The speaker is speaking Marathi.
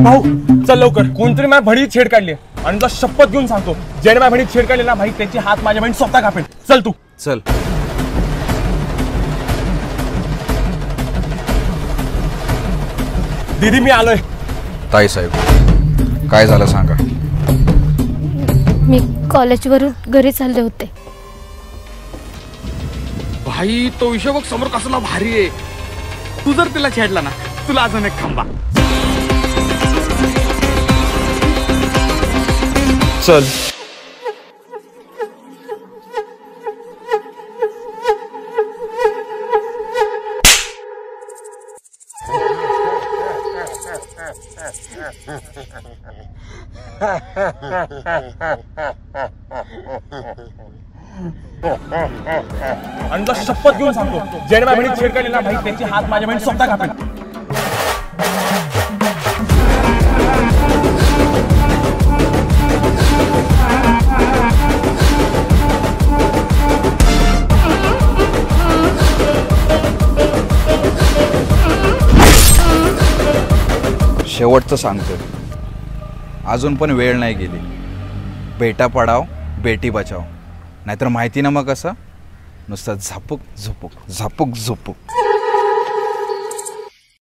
भाऊ चल लवकर, कोणतरी माझ्या बहिणीची छेड काढली आणि तुला शपथ घेऊन सांगतो, ज्याने माझ्या बहिणीची छेड काढली ना भाई, त्याची हात माझ्या बहीण स्वतः कापेल. चल तू चल. दीदी मी आलोय. ताई साहेब काय झालं सांगा. मी कॉलेजवरून घरी चालले होते. भाई तो विषय बघ समोर कसला भारी आहे. तू जर तिला छेडला ना, तुला अजून एक खांबा. चल. आणि तुला शपथ घेऊन सांगतो, ज्याने माझ्या बहिणीची छेड काढली ना भाई, त्याची हात माझ्या बहीण स्वतः कापेल. शेवटचं सांगतो, अजून पण वेळ नाही गेली. बेटा पडाव बेटी बचाव, नाहीतर माहिती ना मग कसं नुसतं झापूक झोपूक झापूक झोपूक.